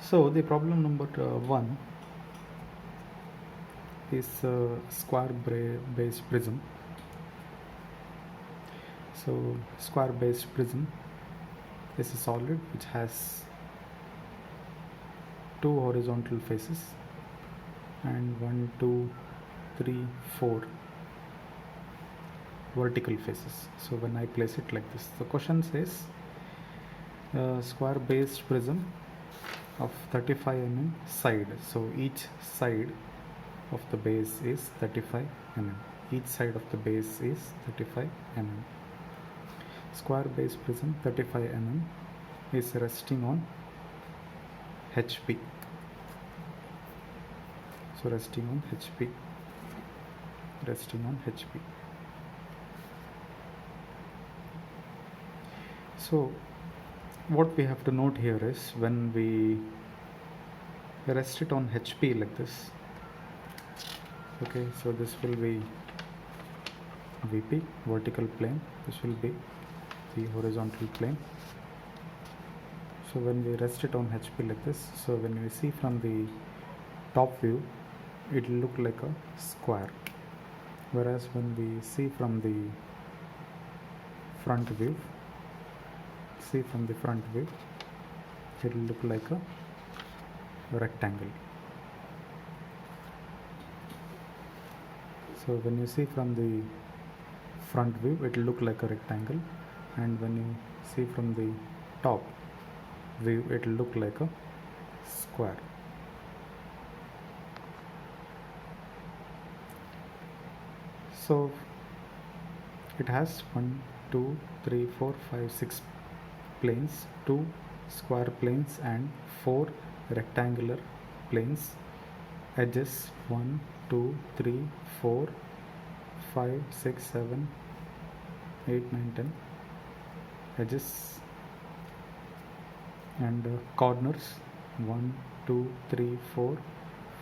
So the problem number 1 is square based prism. So square based prism is a solid which has two horizontal faces and 1, 2, 3, 4 vertical faces. So when I place it like this, the question says square based prism of 35 mm side. So each side of the base is 35 mm. Each side of the base is 35 mm. Square base prism 35 mm is resting on HP. So resting on HP. Resting on HP. So what we have to note here is when we rest it on HP like this, okay, so this will be VP, vertical plane, this will be the horizontal plane. So when we rest it on HP like this, so when we see from the top view, it will look like a square, whereas when we see from the front view, it will look like a rectangle. So when you see from the front view, it will look like a rectangle, and when you see from the top view, it will look like a square. So it has 1, 2, 3, 4, 5, 6 planes, 2 square planes and 4 rectangular planes. Edges 1, 2, 3, 4, 5, 6, 7, 8, 9, 10 edges, and corners 1, 2, 3, 4,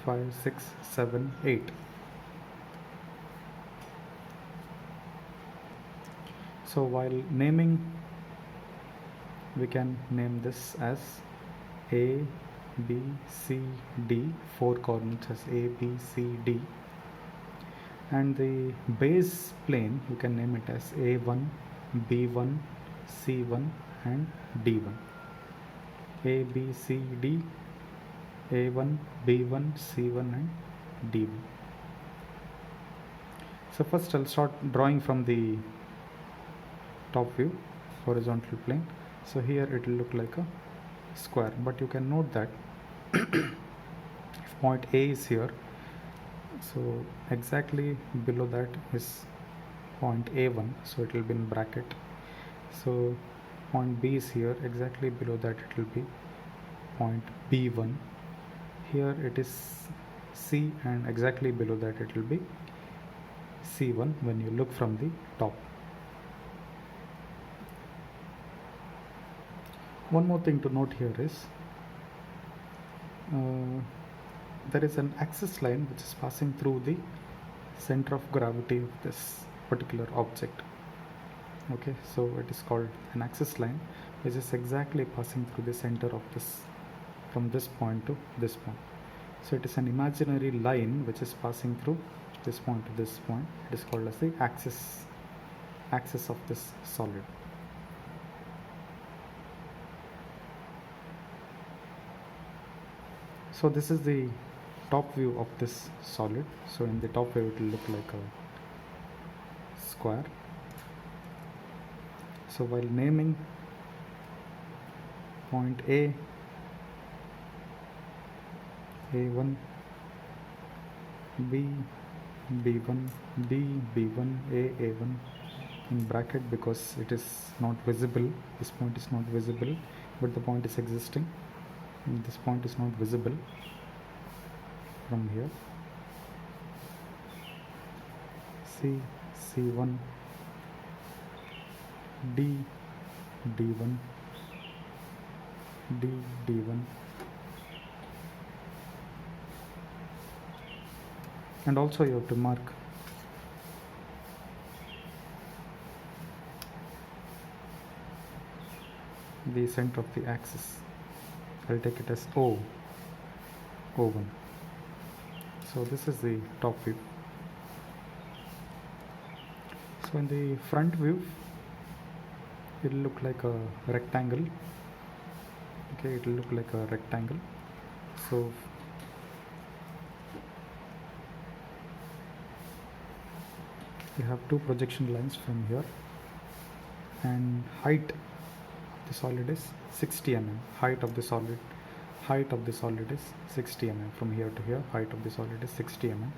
5, 6, 7, 8. So while naming, we can name this as A, B, C, D, 4 coordinates as A, B, C, D, and the base plane you can name it as A1, B1, C1 and D1. A, B, C, D, A1, B1, C1 and D1. So first I'll start drawing from the top view, horizontal plane. So here it will look like a square, but you can note that if point A is here, so exactly below that is point A1, so it will be in bracket. So point B is here, exactly below that it will be point B1. Here it is C, and exactly below that it will be C1 when you look from the top. One more thing to note here is there is an axis line which is passing through the center of gravity of this particular object. Okay, so it is called an axis line which is exactly passing through the center of this, from this point to this point. So it is an imaginary line which is passing through this point to this point. It is called as the axis of this solid. So this is the top view of this solid. So in the top view it will look like a square. So while naming point A, A1, B, B1, B, B1, A, A1 in bracket, because it is not visible, this point is not visible, but the point is existing, and this point is not visible from here. C, C1, D, D1, D, D1, and also you have to mark the center of the axis. I'll take it as O1. So this is the top view. So in the front view, it will look like a rectangle. Okay, it will look like a rectangle. So you have two projection lines from here, and height of the solid is 60 mm. Height of the solid is 60 mm. From here to here, height of the solid is 60 mm.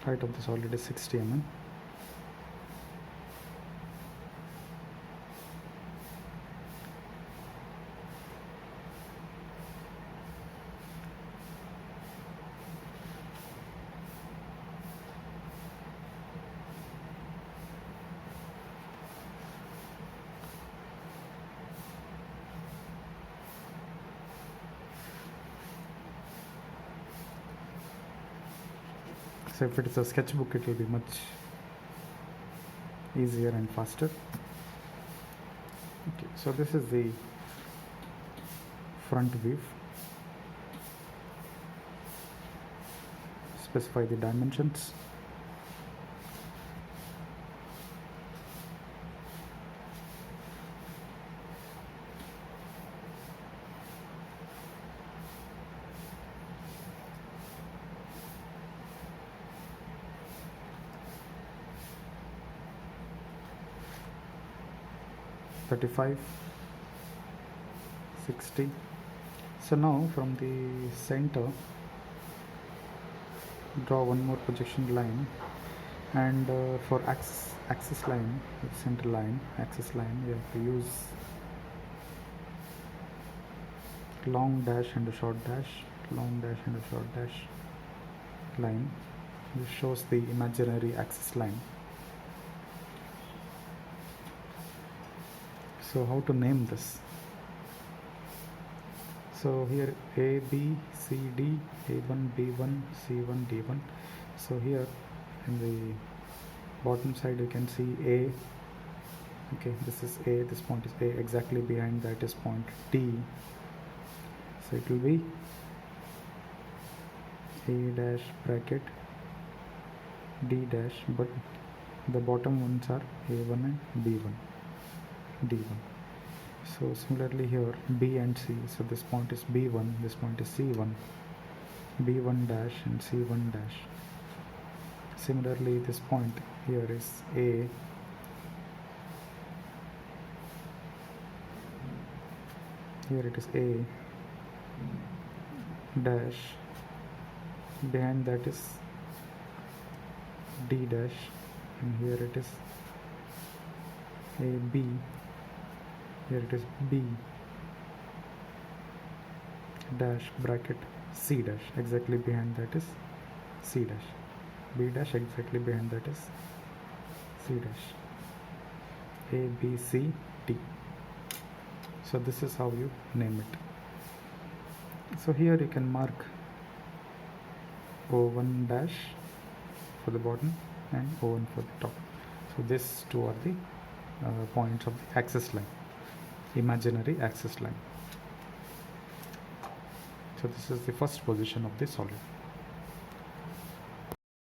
Height of the solid is 60 mm. So if it is a sketchbook, it will be much easier and faster. Okay, so this is the front view. Specify the dimensions. (35, 60). So now from the center, draw one more projection line, and for axis line, center line, axis line, you have to use long dash and a short dash, long dash and a short dash line. This shows the imaginary axis line. So how to name this? So here A, B, C, D, A1, B1, C1, D1. So here in the bottom side you can see A. Okay, this is A, this point is A, exactly behind that is point T. So it will be A dash bracket D dash, but the bottom ones are A1 and B1, D1. So similarly here B and C, so this point is B1, this point is C1, B1 dash and C1 dash. Similarly this point here is A, here it is A dash, behind that is D dash, and here it is AB, here it is B dash bracket C dash, exactly behind that is C dash, B dash, exactly behind that is C dash, A, B, C, D. So this is how you name it. So here you can mark O1 dash for the bottom and O1 for the top. So these two are the points of the axis line, imaginary axis line. So this is the first position of the solid.